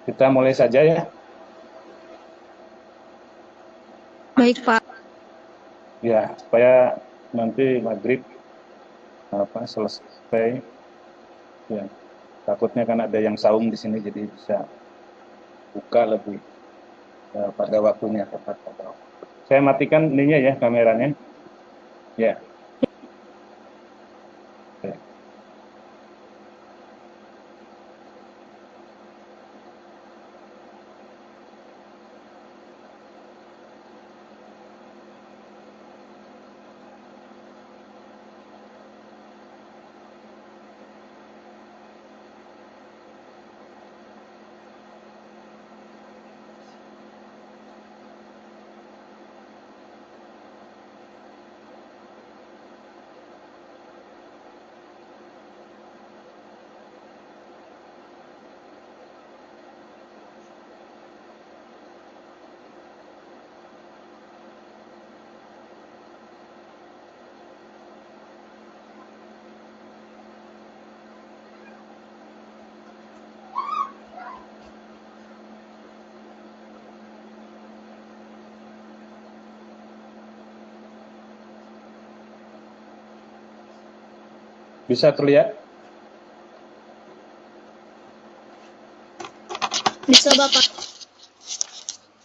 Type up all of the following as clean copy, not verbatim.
Kita mulai saja ya. Baik, Pak. Ya, supaya nanti maghrib selesai. Ya, takutnya kan ada yang saum di sini, jadi bisa buka lebih pada waktunya tepat. Saya matikan ininya ya, kameranya. Ya. Oke. Bisa terlihat? Bisa, Bapak.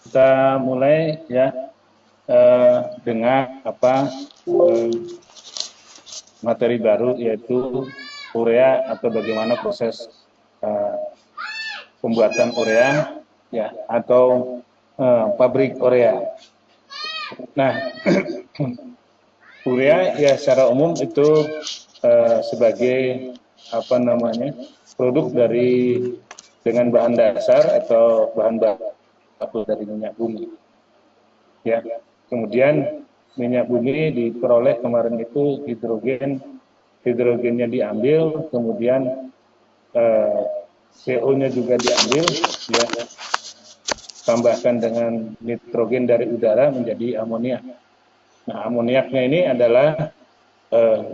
Kita mulai ya dengan materi baru, yaitu urea atau bagaimana proses eh, pembuatan urea ya, atau pabrik urea. Nah, urea ya secara umum itu sebagai produk dengan bahan dasar atau bahan baku dari minyak bumi. Ya, kemudian minyak bumi diperoleh kemarin itu hidrogennya diambil, kemudian CO-nya juga diambil, ya, tambahkan dengan nitrogen dari udara menjadi amoniak. Nah, amoniaknya ini adalah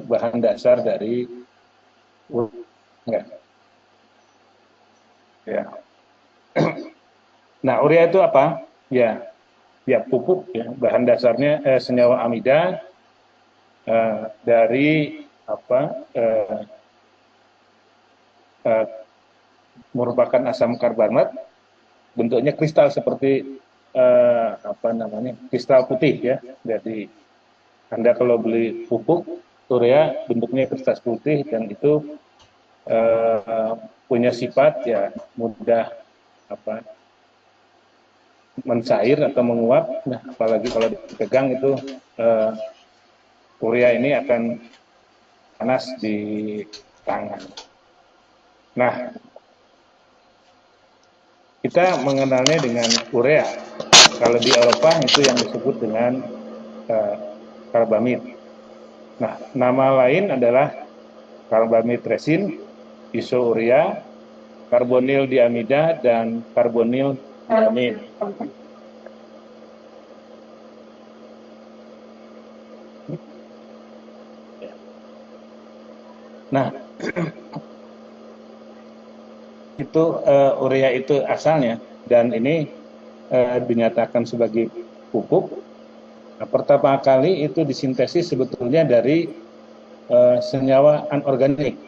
bahan dasar dari urea. Ya. Nah, urea itu apa? Ya, ya pupuk ya. Bahan dasarnya senyawa amida dari eh, eh, merupakan asam karbonat, bentuknya kristal seperti kristal putih ya. Jadi Anda kalau beli pupuk urea bentuknya kristal putih, dan itu punya sifat ya mudah mencair atau menguap. Nah, apalagi kalau dipegang itu urea ini akan panas di tangan. Nah, kita mengenalnya dengan urea. Kalau di Eropa itu yang disebut dengan karbamid. Nah, nama lain adalah karbamid resin, isourea, karbonil diamida, dan karbonil diamin. Nah, itu urea itu asalnya, dan ini dinyatakan sebagai pupuk. Nah, pertama kali itu disintesis sebetulnya dari senyawa anorganik.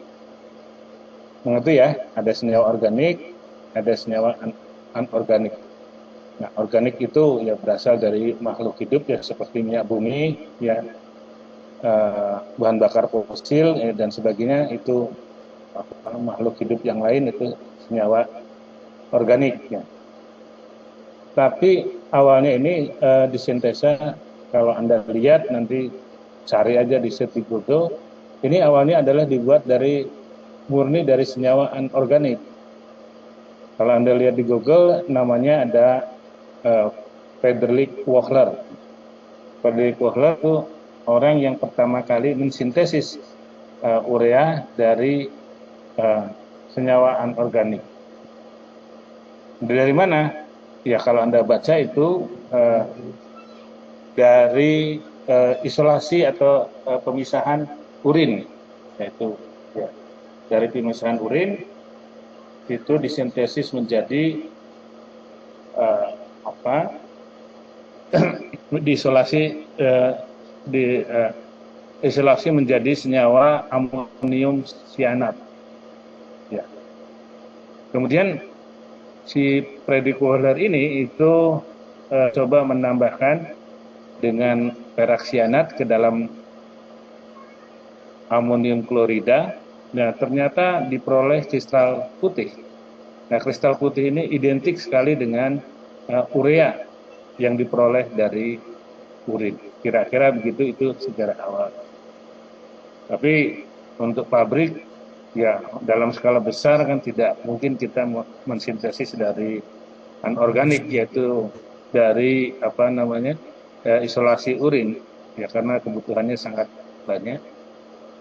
Mengerti ya? Ada senyawa organik, ada senyawa anorganik. Nah, organik itu ya berasal dari makhluk hidup ya, seperti minyak bumi, ya, bahan bakar fosil dan sebagainya. Itu makhluk hidup yang lain itu senyawa organik ya. Tapi awalnya ini disintesa, kalau Anda lihat nanti cari aja di search Google, ini awalnya adalah dibuat murni dari senyawa anorganik. Kalau Anda lihat di Google, namanya ada Friedrich Wohler. Friedrich Wohler itu orang yang pertama kali mensintesis urea dari senyawa anorganik. Dari mana? Ya, kalau Anda baca itu dari isolasi atau pemisahan urin, yaitu ya, dari pemisahan urin itu disintesis menjadi diisolasi isolasi menjadi senyawa amonium cyanat. Ya. Kemudian si predikuler ini itu coba menambahkan dengan perakcyanat ke dalam amonium klorida. Nah, ternyata diperoleh kristal putih. Nah, kristal putih ini identik sekali dengan urea yang diperoleh dari urin. Kira-kira begitu itu sejarah awal. Tapi untuk pabrik, ya dalam skala besar kan tidak mungkin kita mensintesis dari anorganik, yaitu dari isolasi urin, ya karena kebutuhannya sangat banyak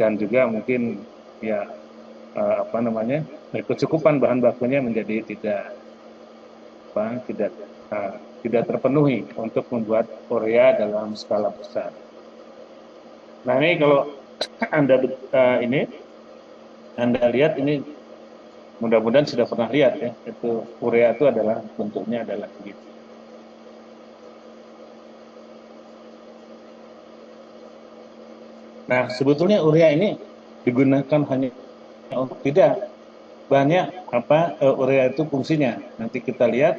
dan juga mungkin ya kecukupan bahan bakunya menjadi tidak terpenuhi untuk membuat urea dalam skala besar. Nah ini kalau Anda lihat ini, mudah-mudahan sudah pernah lihat ya, itu urea itu adalah bentuknya adalah begitu. Nah sebetulnya urea ini digunakan hanya untuk tidak banyak urea itu fungsinya. Nanti kita lihat.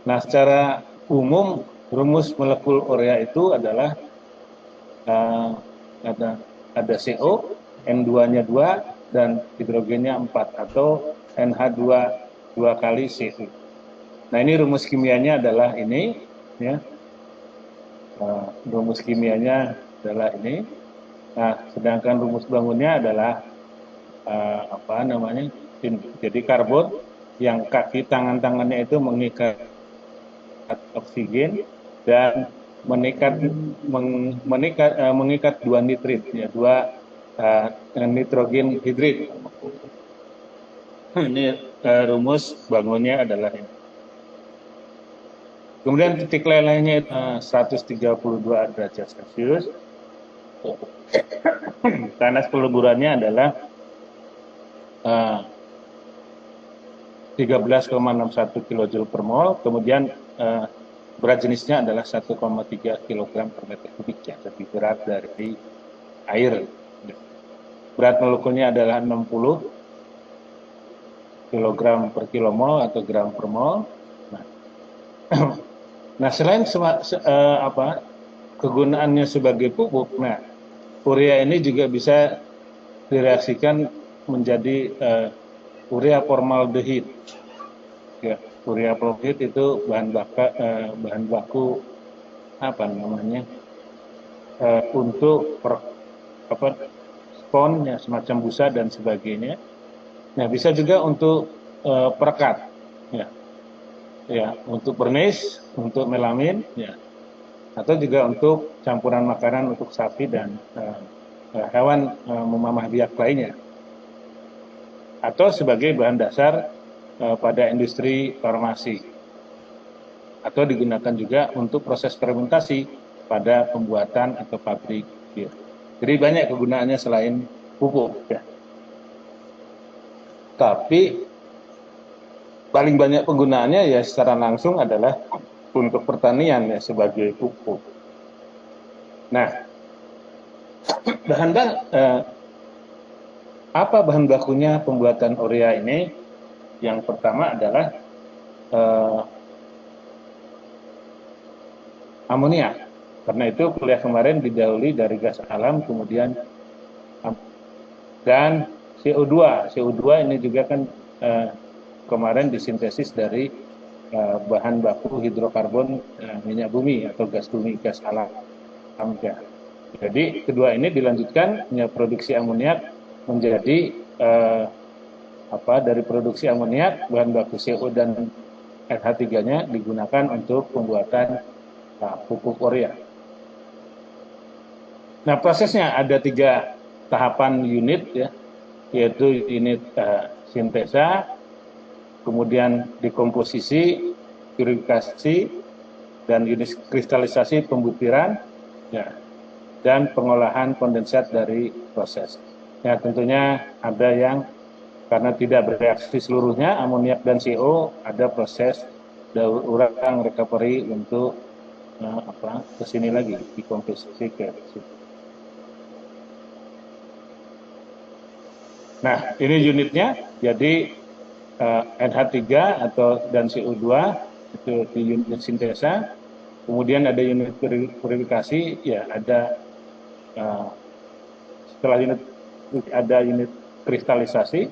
Nah, secara umum rumus molekul urea itu adalah ada CO, N2-nya 2 dan hidrogennya 4 atau NH2 2 kali CO. Nah, ini rumus kimianya adalah ini ya. Rumus kimianya adalah ini. Nah, sedangkan rumus bangunnya adalah jadi karbon yang kaki tangan-tangannya itu mengikat oksigen dan mengikat dua nitrit, ya, nitrogen hidrid. Ini rumus bangunnya adalah ini. Kemudian titik lelehnya 132 derajat Celcius. Panas peleburannya adalah 13,61 kJ per mol. Kemudian berat jenisnya adalah 1,3 kg per meter kubik, ya, lebih berat dari air. Berat molekulnya adalah 60 kg per kilomol atau gram per mol. Nah, selain kegunaannya sebagai pupuk, nah urea ini juga bisa direaksikan menjadi urea formaldehid. Ya, urea formaldehid itu bahan baku untuk spon, ya, semacam busa dan sebagainya. Nah, bisa juga untuk perekat, ya, untuk bernis, untuk melamin, ya, atau juga untuk campuran makanan untuk sapi dan hewan memamah biak lainnya, atau sebagai bahan dasar pada industri farmasi, atau digunakan juga untuk proses fermentasi pada pembuatan atau pabrik bir. Jadi banyak kegunaannya selain pupuk, ya. Tapi paling banyak penggunaannya ya secara langsung adalah untuk pertanian, ya, sebagai pupuk. Nah, apa bahan bakunya pembuatan urea ini? Yang pertama adalah amonia. Karena itu kuliah kemarin didahului dari gas alam, kemudian dan CO2. CO2 ini juga kan kemarin disintesis dari bahan baku hidrokarbon minyak bumi atau gas bumi, gas alam. Jadi kedua ini dilanjutkan, produksi amoniak menjadi dari produksi amoniak bahan baku CO dan NH3-nya digunakan untuk pembuatan pupuk urea. Nah, prosesnya ada 3 tahapan unit, ya, yaitu unit sintesa, kemudian dekomposisi, purifikasi, dan unit kristalisasi pembutiran, ya, dan pengolahan kondensat dari proses. Ya, tentunya ada yang karena tidak bereaksi seluruhnya amoniak dan CO, ada proses daur ulang recovery untuk ke sini lagi, dikomposisi ke situ. Nah, ini unitnya, jadi NH3 dan CO2 itu di unit sintesa, kemudian ada unit purifikasi, ya ada setelah unit ada unit kristalisasi,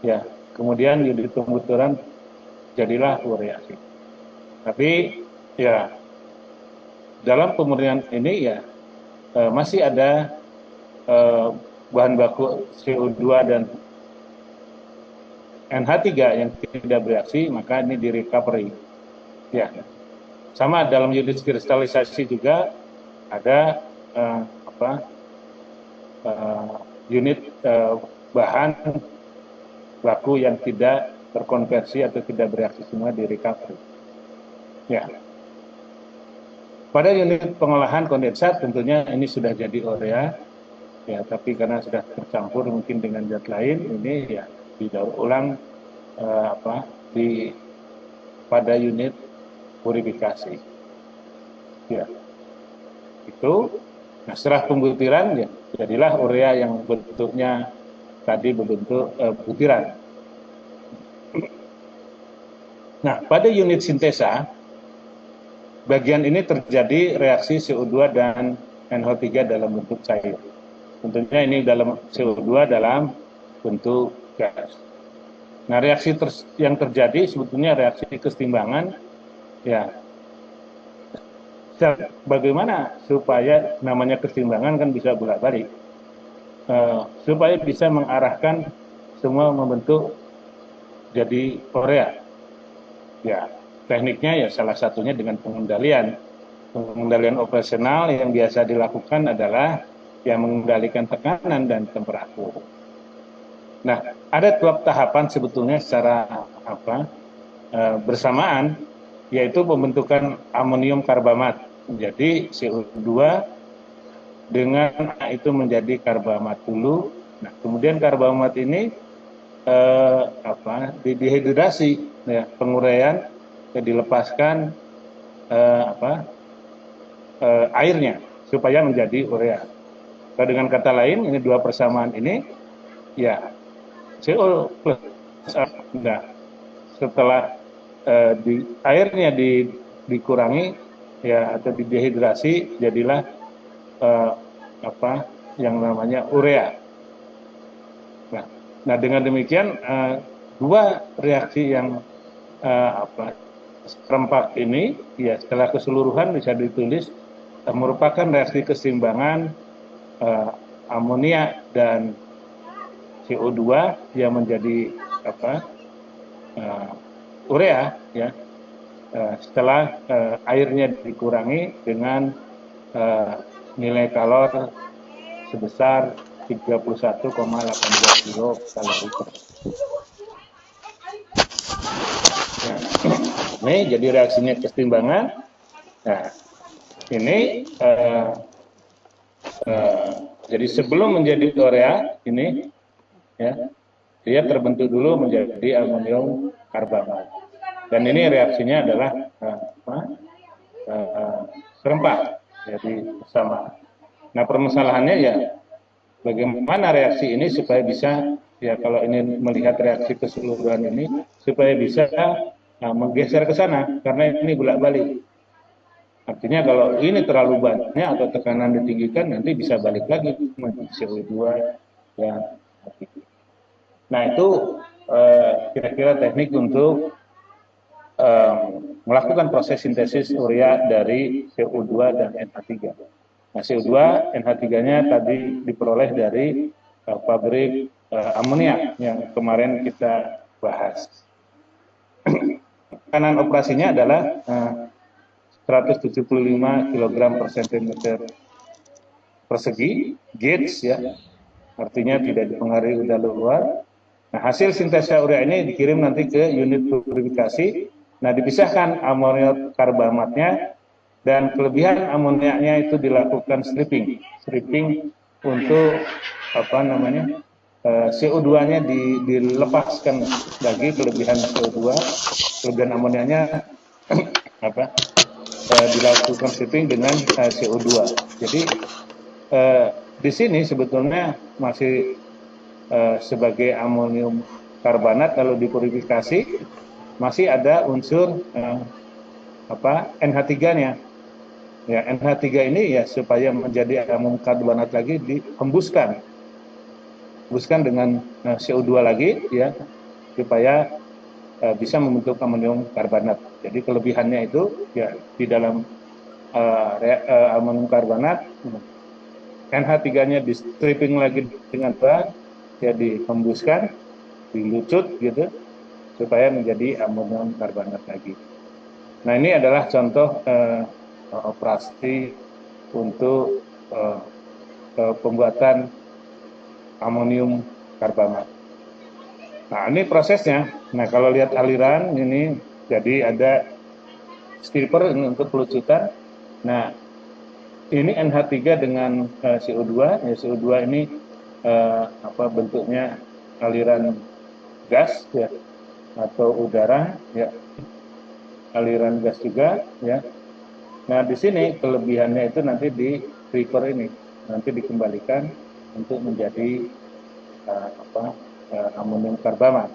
ya kemudian unit pembuturan jadilah urea. Tapi ya dalam pemurnian ini ya masih ada bahan baku CO2 dan NH3 yang tidak bereaksi, maka ini di recovery. Ya, sama dalam unit kristalisasi juga ada unit bahan baku yang tidak terkonversi atau tidak bereaksi semua di recovery. Ya. Pada unit pengolahan kondensat tentunya ini sudah jadi urea, ya, tapi karena sudah tercampur mungkin dengan zat lain, ini ya didaur ulang pada unit purifikasi. Ya, itu. Nah, setelah pembutiran ya jadilah urea yang bentuknya tadi berbentuk butiran. Nah, pada unit sintesa bagian ini terjadi reaksi CO2 dan NH3 dalam bentuk cair. Tentunya ini dalam CO2 dalam bentuk gas. Nah, reaksi yang terjadi sebetulnya reaksi kesetimbangan, ya. Bagaimana supaya namanya kesetimbangan kan bisa bolak-balik, supaya bisa mengarahkan semua membentuk jadi urea. Ya, tekniknya ya salah satunya dengan pengendalian operasional yang biasa dilakukan adalah yang mengendalikan tekanan dan temperatur. Nah, ada dua tahapan sebetulnya secara bersamaan, yaitu pembentukan amonium karbamat menjadi CO2 dengan itu menjadi karbamat dulu. Nah, kemudian karbamat ini didehidrasi, ya, penguraian, dilepaskan airnya supaya menjadi urea. Dengan kata lain, ini dua persamaan ini, ya CO plus nah, setelah airnya dikurangi, ya, atau didehidrasi, jadilah yang namanya urea. Nah, dengan demikian dua reaksi yang serempak ini, ya, setelah keseluruhan bisa ditulis merupakan reaksi keseimbangan amonia dan CO2 yang menjadi urea, ya, setelah airnya dikurangi dengan nilai kalor sebesar 31,18 kilokalori per. Nah, ini jadi reaksinya kesetimbangan. Nah, ini jadi sebelum menjadi urea ini, ya, dia terbentuk dulu menjadi amonium karbamat. Dan ini reaksinya adalah serempak, jadi sama. Nah, permasalahannya ya bagaimana reaksi ini supaya bisa, ya, kalau ini melihat reaksi keseluruhan ini supaya bisa menggeser ke sana, karena ini bolak-balik. Artinya kalau ini terlalu banyak atau tekanan ditinggikan, nanti bisa balik lagi menjadi CO2, ya. Nah, itu kira-kira teknik untuk melakukan proses sintesis urea dari CO2 dan NH3. Nah, CO2, NH3-nya tadi diperoleh dari pabrik amonia yang kemarin kita bahas. Tekanan operasinya adalah 175 kg per cm persegi, gauge, ya, artinya tidak dipengaruhi udara luar. Nah, hasil sintesa urea ini dikirim nanti ke unit purifikasi. Nah, dipisahkan amonium karbamatnya, dan kelebihan amoniaknya itu dilakukan stripping untuk CO2-nya dilepaskan lagi, kelebihan CO2, kelebihan amonianya dilakukan stripping dengan CO2. Jadi di sini sebetulnya masih sebagai amonium karbonat, kalau dipurifikasi masih ada unsur NH3-nya. Ya, NH3 ini ya supaya menjadi amonium karbonat lagi dihembuskan dengan CO2 lagi ya, supaya bisa membentuk amonium karbonat. Jadi kelebihannya itu ya di dalam amonium karbonat, NH3-nya di stripping lagi dengan bahan, ya dihembuskan, dilucut gitu, supaya menjadi amonium karbonat lagi. Nah, ini adalah contoh operasi untuk pembuatan amonium karbonat. Nah, ini prosesnya. Nah, kalau lihat aliran ini, jadi ada stripper ini untuk pelucutan. Nah, ini NH3 dengan CO2. Ya, CO2 ini bentuknya aliran gas ya, atau udara ya, aliran gas juga ya. Nah, di sini kelebihannya itu nanti di stripper ini nanti dikembalikan untuk menjadi amonium karbonat.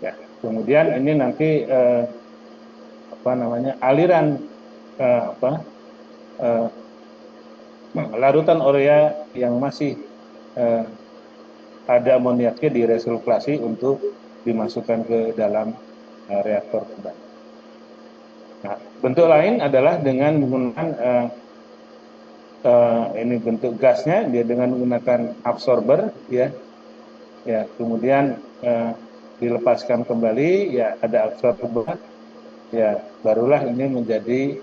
Ya, kemudian ini nanti aliran larutan urea yang masih ada amoniaknya diresulflasi untuk dimasukkan ke dalam reaktor kembali. Nah, bentuk lain adalah dengan menggunakan ini bentuk gasnya, dia dengan menggunakan absorber ya, kemudian dilepaskan kembali, ya ada absorber, ya barulah ini menjadi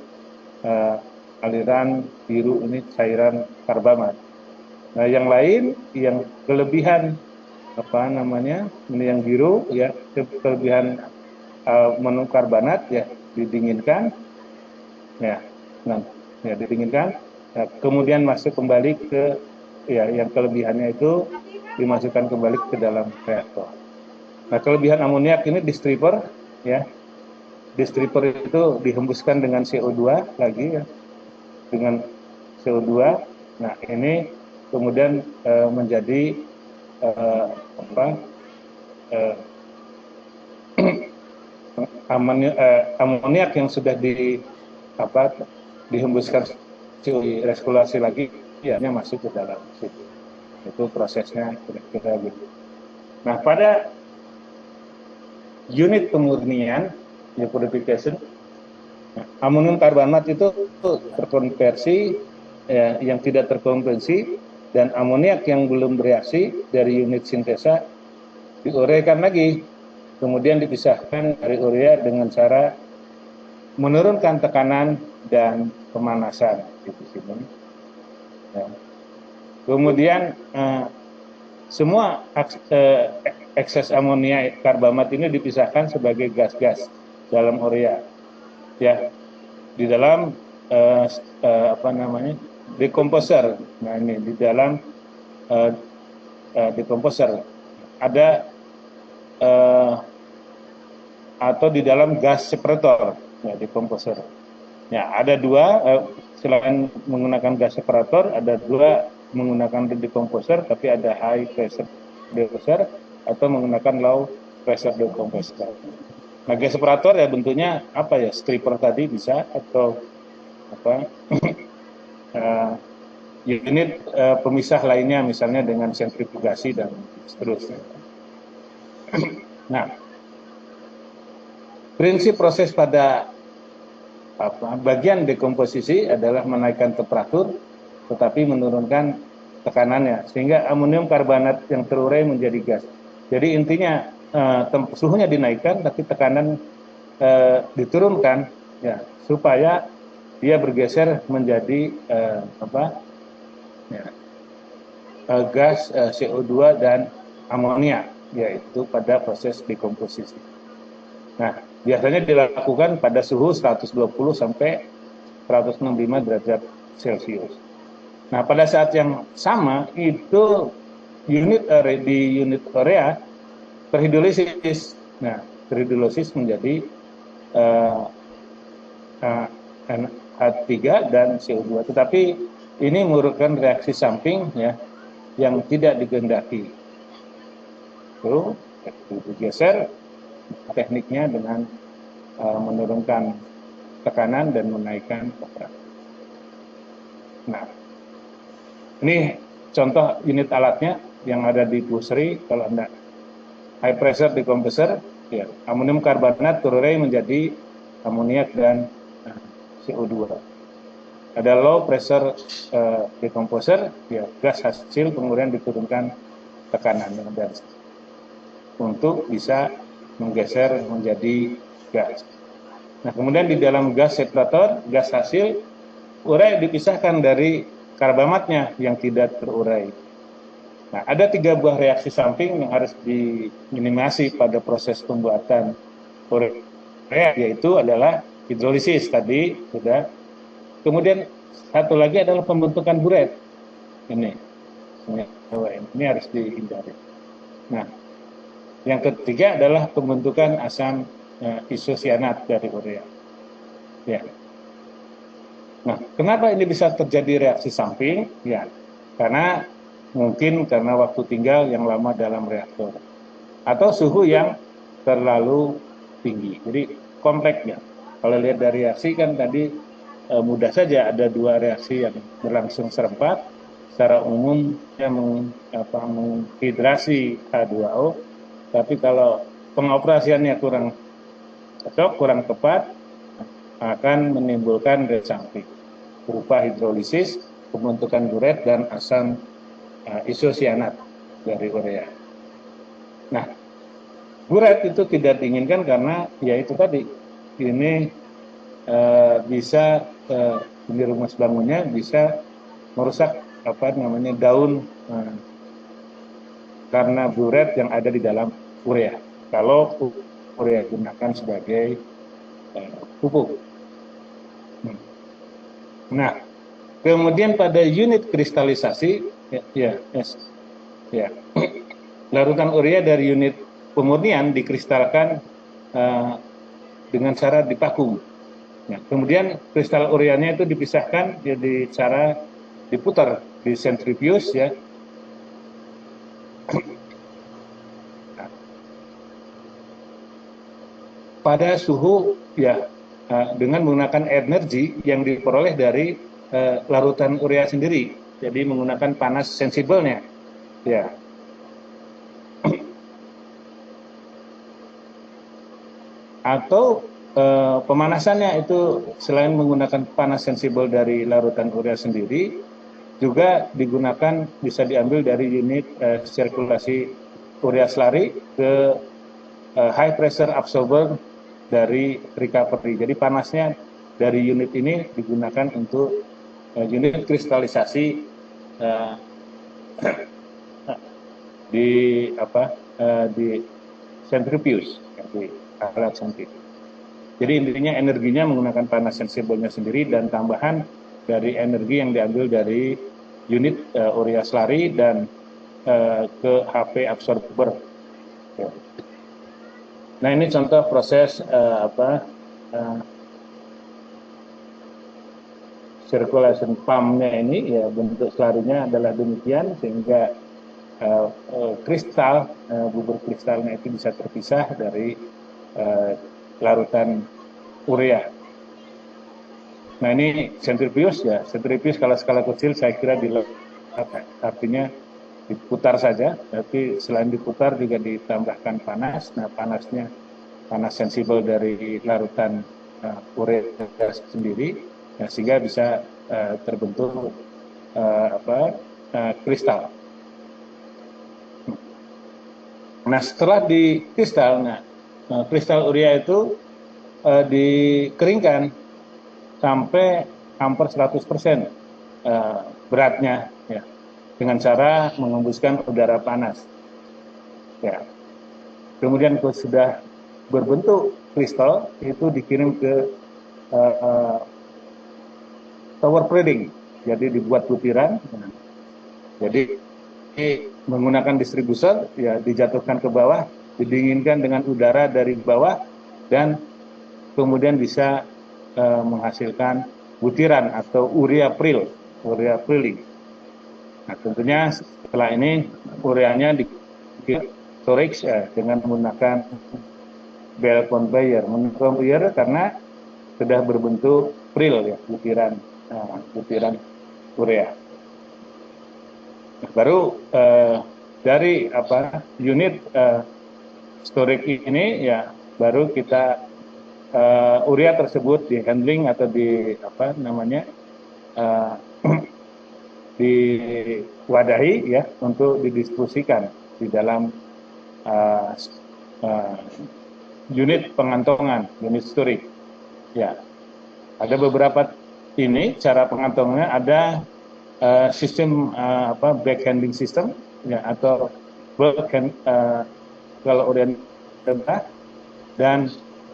aliran biru, ini cairan karbonat. Nah, yang lain, yang kelebihan ini yang biru ya, kelebihan amonium karbonat ya didinginkan, didinginkan, kemudian masuk kembali ke yang kelebihannya itu dimasukkan kembali ke dalam reaktor. Nah, kelebihan amoniak ini di stripper ya, di stripper itu dihembuskan dengan CO2 lagi ya, dengan CO2. Nah, ini kemudian menjadi amoniak yang sudah dihembuskan resirkulasi lagi, ya masuk ke dalam situ. Itu prosesnya kira-kira gitu. Nah, pada unit pemurnian ya, purification, amonium karbonat itu terkonversi ya, yang tidak terkonversi, dan amoniak yang belum bereaksi dari unit sintesa diureakan lagi, kemudian dipisahkan dari urea dengan cara menurunkan tekanan dan pemanasan di sini. Ya. Kemudian semua ekses amonia karbonat ini dipisahkan sebagai gas-gas dalam urea. Ya, di dalam dekomposer. Nah, ini di dalam dekomposer ada atau di dalam gas separator, ya, dekomposer. Ya, ada dua, selain menggunakan gas separator, ada dua menggunakan dekomposer, tapi ada high pressure dekomposer atau menggunakan low pressure dekomposer. Nah, gas separator ya bentuknya stripper tadi bisa, atau unit pemisah lainnya, misalnya dengan sentrifugasi dan seterusnya. Nah, prinsip proses pada bagian dekomposisi adalah menaikkan temperatur tetapi menurunkan tekanannya, sehingga amonium karbonat yang terurai menjadi gas. Jadi intinya suhunya dinaikkan tapi tekanan diturunkan ya, supaya dia bergeser menjadi gas CO2 dan amonia, yaitu pada proses dekomposisi. Nah, biasanya dilakukan pada suhu 120 sampai 165 derajat Celcius. Nah, pada saat yang sama itu di unit urea terhidrolisis. Nah, terhidrolisis menjadi H3 dan CO2. Tetapi ini merupakan reaksi samping ya yang tidak dikehendaki. Itu digeser tekniknya dengan menurunkan tekanan dan menaikkan tekanan. Nah, ini contoh unit alatnya yang ada di pusri. Kalau Anda high pressure decomposer, ya, amonium karbonat terurai menjadi amoniak dan CO2. Ada low pressure decomposer, ya, gas hasil kemudian diturunkan tekanan dan untuk bisa menggeser menjadi gas. Nah, kemudian di dalam gas separator, gas hasil, urai dipisahkan dari karbamatnya yang tidak terurai. Nah, ada 3 buah reaksi samping yang harus diminimasi pada proses pembuatan urea, yaitu adalah hidrolisis tadi sudah. Kemudian satu lagi adalah pembentukan buret. Ini harus dihindari. Nah, yang ketiga adalah pembentukan asam isosianat dari urea. Ya. Nah, kenapa ini bisa terjadi reaksi samping? Ya, karena waktu tinggal yang lama dalam reaktor atau suhu yang terlalu tinggi. Jadi kompleksnya. Kalau lihat dari reaksi kan tadi mudah saja ada 2 reaksi yang berlangsung serempak. Secara umum yang menghidrasi H2O. Tapi kalau pengoperasiannya kurang cocok, kurang tepat, akan menimbulkan reaksi samping berupa hidrolisis, pembentukan buret dan asam isosianat dari urea. Nah, buret itu tidak diinginkan karena ya itu tadi ini bisa di rumus bangunnya bisa merusak daun karena buret yang ada di dalam urea. Kalau urea digunakan sebagai pupuk. Nah, kemudian pada unit kristalisasi, larutan urea dari unit pemurnian dikristalkan dengan cara dipakum. Nah, kemudian kristal ureanya itu dipisahkan jadi cara diputar di sentrifuge ya. Pada suhu ya dengan menggunakan energi yang diperoleh dari larutan urea sendiri. Jadi menggunakan panas sensibelnya. Ya. Atau pemanasannya itu selain menggunakan panas sensibel dari larutan urea sendiri, juga digunakan bisa diambil dari unit sirkulasi urea slurry ke high pressure absorber dari recovery. Jadi panasnya dari unit ini digunakan untuk unit kristalisasi di centrifuge, di alat sentrifuge. Jadi intinya energinya menggunakan panas sensibelnya sendiri dan tambahan dari energi yang diambil dari unit urea slurry dan ke HP absorber. Nah, ini contoh proses circulation pump-nya ini ya, bentuk slurry-nya adalah demikian sehingga kristal bubur kristalnya itu bisa terpisah dari larutan urea. Nah, ini sentrifuge ya. Sentrifuge kalau skala kecil saya kira artinya diputar saja, tapi selain diputar juga ditambahkan panas. Nah, panasnya panas sensibel dari larutan urea sendiri, ya, sehingga bisa terbentuk kristal. Nah, setelah di kristal, kristal urea itu dikeringkan sampai hampir 100% beratnya, ya, dengan cara mengembuskan udara panas. Ya. Kemudian kalau sudah berbentuk kristal, itu dikirim ke tower predding, jadi dibuat butiran. Jadi menggunakan distributor, ya dijatuhkan ke bawah, didinginkan dengan udara dari bawah, dan kemudian bisa menghasilkan butiran atau urea prill. Nah, tentunya setelah ini ureanya di storage dengan menggunakan bell conveyor. Conveyor karena sudah berbentuk prill, ya, butiran urea. Nah, baru dari unit storage ini, ya baru kita urea tersebut di handling atau diwadahi, ya, untuk didistribusikan di dalam unit pengantongan, unit storage. Ya, ada beberapa cara pengantongannya, ada sistem back handling system, ya, atau kalau urea rendah, dan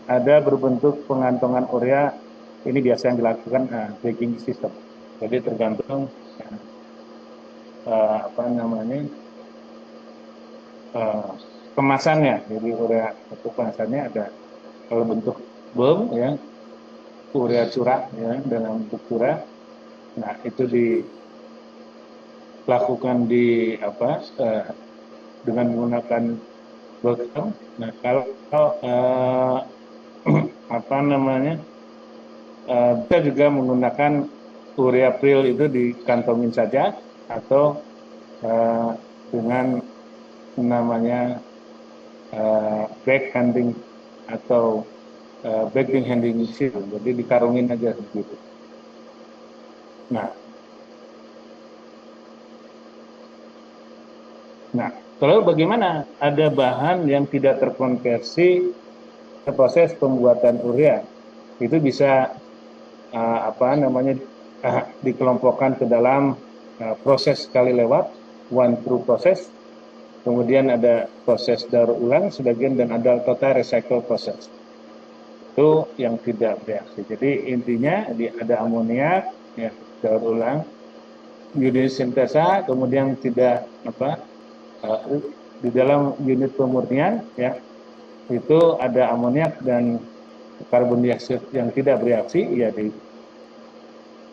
ada berbentuk pengantongan urea. Ini biasa yang dilakukan bagging system. Jadi tergantung kemasannya. Jadi urea untuk kemasannya ada kalau bentuk bom, ya, urea curah, ya, dalam bentuk curah. Nah, itu dilakukan dengan menggunakan botol. Nah, kalau bisa juga menggunakan urea prill itu dikantongin saja, atau dengan namanya bag handling atau bagging handling system. Jadi dikarungin aja begitu. Nah, kalau bagaimana ada bahan yang tidak terkonversi ke proses pembuatan urea, itu bisa dikelompokkan ke dalam proses sekali lewat, one through proses, kemudian ada proses daur ulang sebagian, dan ada total recycle proses. Itu yang tidak bereaksi. Jadi intinya ada amoniak, ya, daur ulang, unit sintesa, kemudian tidak di dalam unit pemurnian, ya, itu ada amoniak dan karbon dioksida yang tidak bereaksi, ya,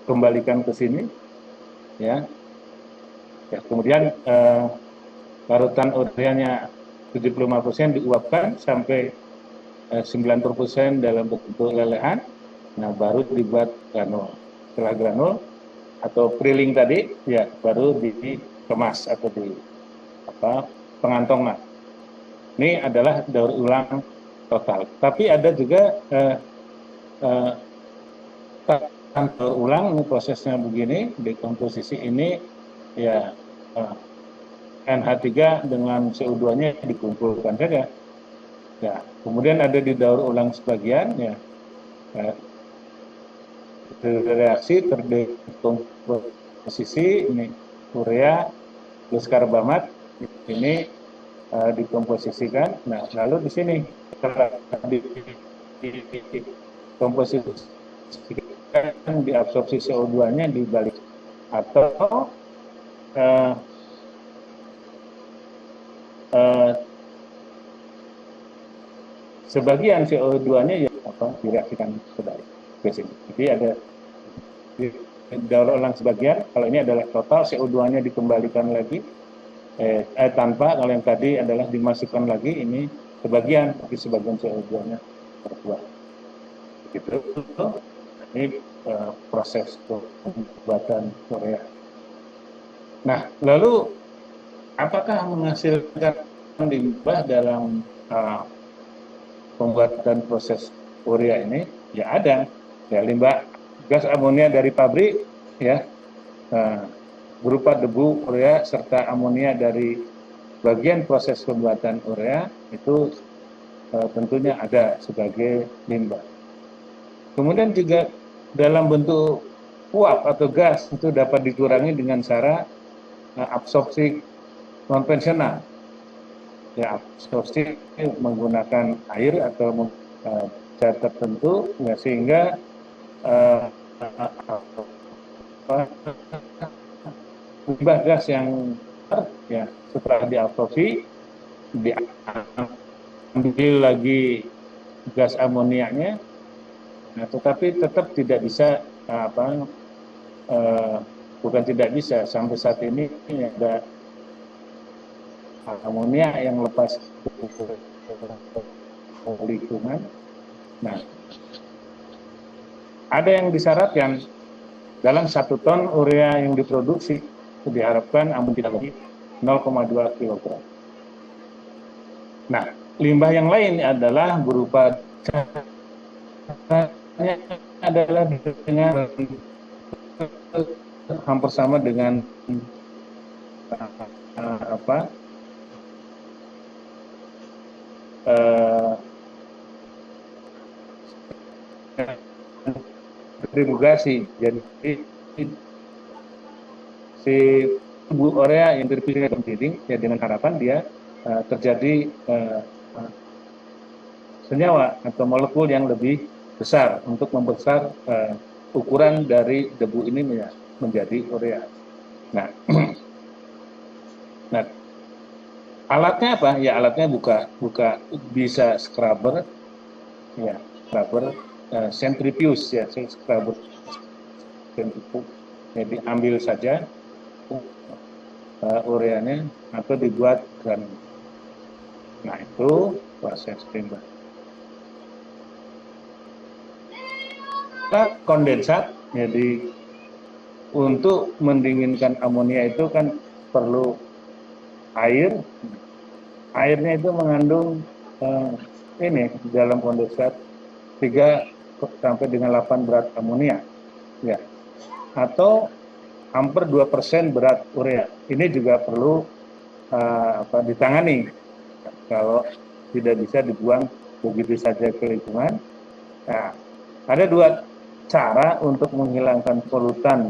dikembalikan ke sini, ya. Kemudian larutan ureanya 75% diuapkan sampai 90% dalam bentuk lelehan. Nah, baru dibuat granul. Setelah granul atau prilling tadi, ya, baru dikemas atau pengantongan. Ini adalah daur ulang total. Tapi ada juga daur ulang, ini prosesnya begini, dekomposisi ini, ya, NH3 dengan CO2-nya dikumpulkan saja. Ya, kemudian ada di daur ulang sebagian, ya, reaksi terdekomposisi, ini urea plus karbamat, ini dikomposisikan. Nah, lalu di sini dikomposisikan, diabsorpsi CO2-nya dibalik, atau sebagian CO2-nya, ya, direaksikan kembali ke sini. Jadi ada daur ulang sebagian, kalau ini adalah total, CO2-nya dikembalikan lagi, tanpa, kalau yang tadi adalah dimasukkan lagi, ini sebagian, tapi sebagian CO2-nya terbuang. Begitu. Ini proses pembuatan urea. Nah, lalu apakah menghasilkan limbah dalam pembuatan proses urea ini? Ya ada, ya, limbah gas amonia dari pabrik, ya, berupa debu urea serta amonia dari bagian proses pembuatan urea, itu tentunya ada sebagai limbah. Kemudian juga dalam bentuk uap atau gas, itu dapat dikurangi dengan cara absorpsi konvensional. Ya, absorpsi menggunakan air atau zat tertentu, ya, sehingga limbah gas yang ya setelah diabsorpsi diambil lagi gas amoniaknya, nah, tetapi tetap tidak bisa bukan tidak bisa, sampai saat ini ada amonia yang lepas ke lingkungan. Nah, ada yang disyaratkan dalam 1 ton urea yang diproduksi diharapkan amun tidak lebih 0,2 kg. Nah, limbah yang lain adalah berupa adalah dengan hampir sama dengan distribusi. Jadi si tubuh urea yang terpilih dalam dinding ya dengan harapan dia terjadi senyawa atau molekul yang lebih besar untuk membesar ukuran dari debu ini menjadi urea. Nah, nah alatnya apa? Ya alatnya buka bisa scrubber, ya scrubber centrifuge ya scrubber centrifuge. Jadi ambil saja ureanya atau dibuat granul. Nah itu proses limbah. Kondensat, jadi untuk mendinginkan amonia itu kan perlu air. Airnya itu mengandung ini dalam kondensat 3 sampai dengan 8 berat amonia, ya, atau hampir 2% berat urea. Ini juga perlu ditangani kalau tidak bisa dibuang begitu saja ke lingkungan. Nah, ada 2 cara untuk menghilangkan polutan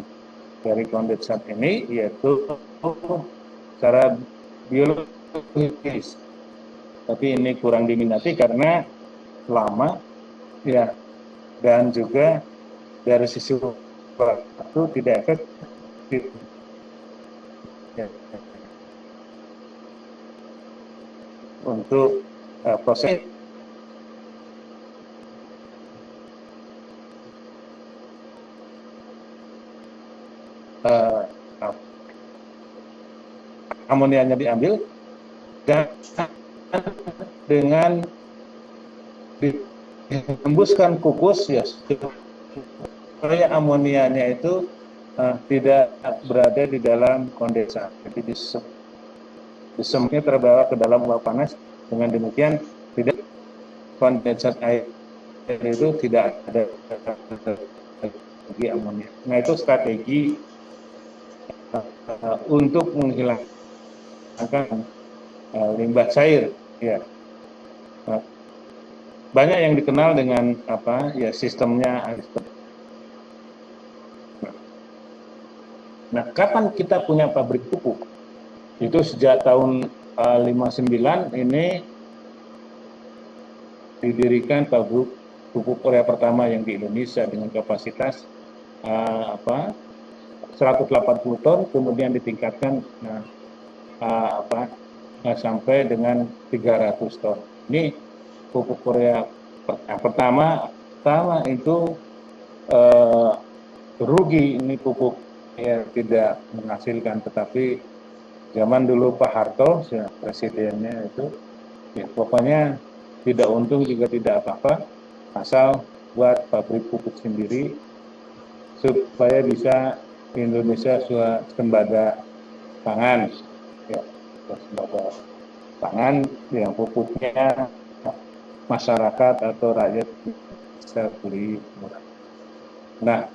dari kondensat ini, yaitu cara biologis. Tapi ini kurang diminati karena lama, ya, dan juga dari sisi waktu tidak efektif. Ya. Untuk proses amonianya diambil dan dengan ditembuskan kukus ya supaya amonianya itu tidak berada di dalam kondensat. Jadi disemutnya terbawa ke dalam uap panas. Dengan demikian tidak kondensat air itu tidak ada lagi amonia. Nah itu strategi untuk menghilangkan limbah cair, ya. Banyak yang dikenal dengan sistemnya. Nah, kapan kita punya pabrik pupuk? Itu sejak tahun 59 ini didirikan pabrik pupuk urea pertama yang di Indonesia dengan kapasitas 180 ton, kemudian ditingkatkan sampai dengan 300 ton. Ini pupuk urea pertama itu rugi, ini pupuk ya tidak menghasilkan, tetapi zaman dulu Pak Harto ya, presidennya itu ya pokoknya tidak untung juga tidak apa-apa, asal buat pabrik pupuk sendiri supaya bisa Indonesia swasembada pangan, ya swasembada pangan yang pupuknya masyarakat atau rakyat bisa beli murah. Nah,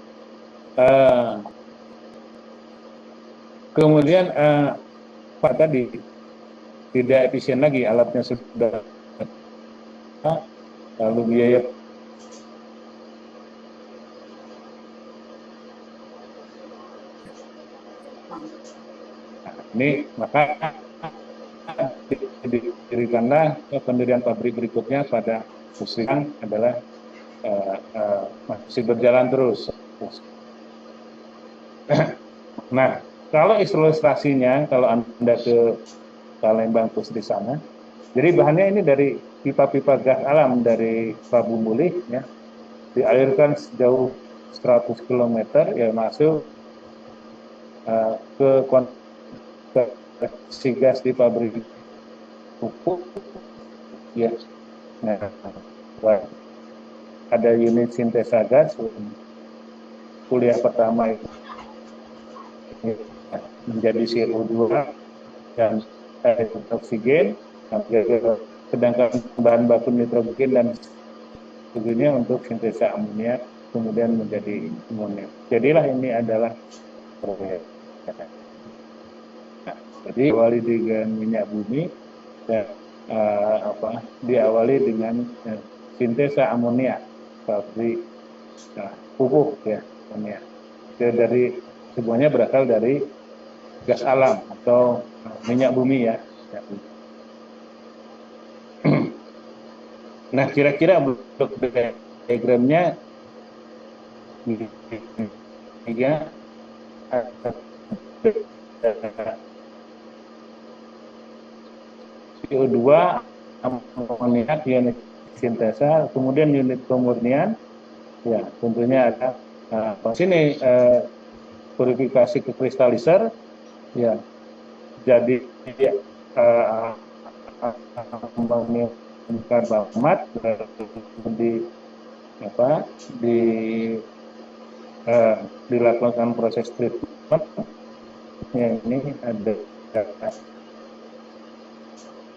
kemudian Pak tadi tidak efisien lagi, alatnya sudah lalu biaya ini, maka didirikanlah pendirian pabrik berikutnya pada usian adalah masih berjalan terus. Nah, kalau ilustrasinya, kalau Anda ke Palembang Pusri sana, jadi bahannya ini dari pipa-pipa gas alam dari Prabu Mulih, ya, dialirkan sejauh 100 km, ya masuk ke konversi gas di pabrik pupuk, ya. Nah, ada unit sintesa gas. Kuliah pertama itu menjadi CO2 dan oksigen, sedangkan bahan baku nitrogen dan sebagainya untuk sintesa amonia kemudian menjadi amonia. Jadilah ini adalah proyek. Nah, jadi awali dengan minyak bumi dan diawali dengan sintesa amonia pabrik pupuk, ya, amonia. Dari semuanya berasal dari gas alam atau minyak bumi, ya. Nah, kira-kira blok diagramnya ya, CO2, amonia, unit sintesa, kemudian unit pemurnian, ya tentunya ada sini purifikasi ke kristalizer, ya, jadi amonia karbamat dilakukan proses treatment, ya, ini ada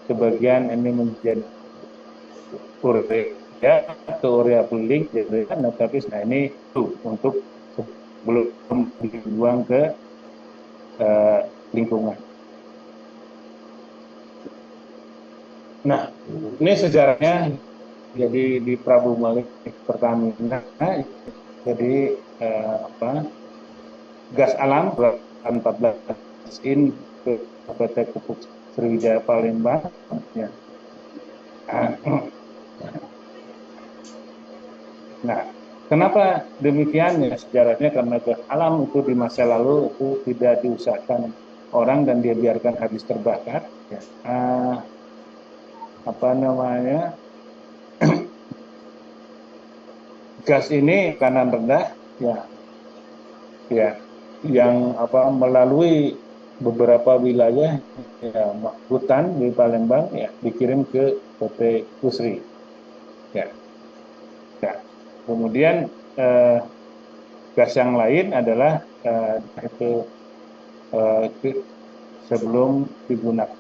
sebagian ini menjadi urea atau urea peling, nah, tapi nah ini untuk belum dibuang ke lingkungan. Nah, ini sejarahnya. Jadi di Prabu Mulih Pertamina, jadi gas alam 14 in ke PT Pupuk Sriwijaya Palembang, ya. Nah, kenapa demikian, ya, sejarahnya karena gas alam itu di masa lalu itu tidak diusahakan orang dan dia biarkan habis terbakar, ya. Gas ini kanan rendah, ya, ya, yang melalui beberapa wilayah, ya, hutan di Palembang, ya, dikirim ke PT Pusri, ya. Ya. Kemudian gas yang lain adalah sebelum digunakan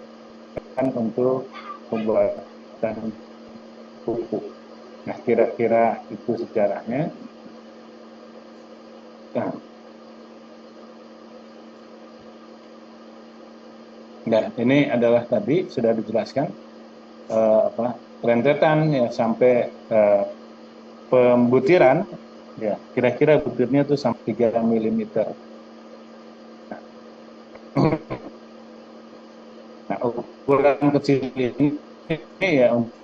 untuk pembuatan pupuk. Nah, kira-kira itu sejarahnya. Nah, ini adalah tadi sudah dijelaskan rentetan, ya, sampai pembutiran, ya, kira-kira butirnya itu sampai 3 mm. Nah, ukuran kecil ini, ya, untuk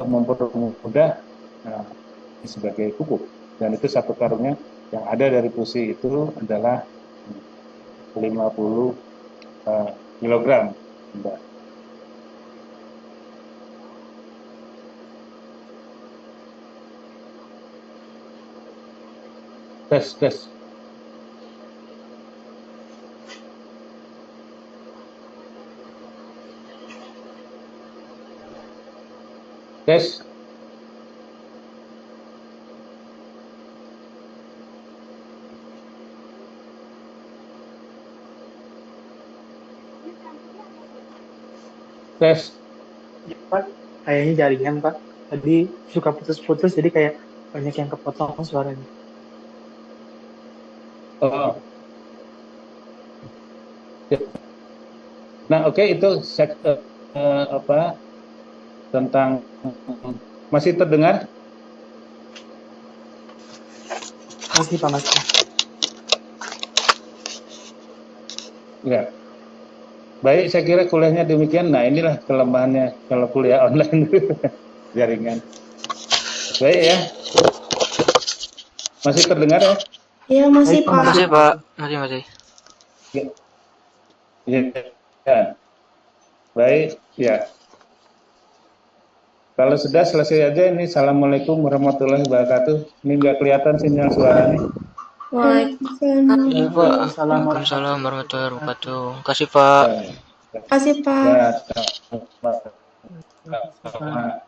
mempermudah sebagai pupuk, dan itu satu karungnya yang ada dari Pusi itu adalah 50 kilogram. Tes. Tes. Tes. Ya, Pak, kayaknya jaringan, Pak. Tadi suka putus-putus, jadi kayak banyak yang kepotong suaranya. Oh. Nah, oke, itu tentang, masih terdengar? Masih, Pak, masih. Ya. Baik, saya kira kuliahnya demikian. Nah, inilah kelemahannya kalau kuliah online. Jaringan. Baik, ya. Masih terdengar, ya? Iya, masih, Baik, Pak. Masih, Pak. Masih. Ya, ya. Baik, ya. Kalau sudah selesai aja ini. Assalamualaikum warahmatullahi wabarakatuh. Ini nggak kelihatan sinyal suaranya. Waalaikumsalam. Ya, Pak. Waalaikumsalam Waalaikumsalam warahmatullahi wabarakatuh. Kasih, Pak. Kasih Pak. Ya, sama-sama.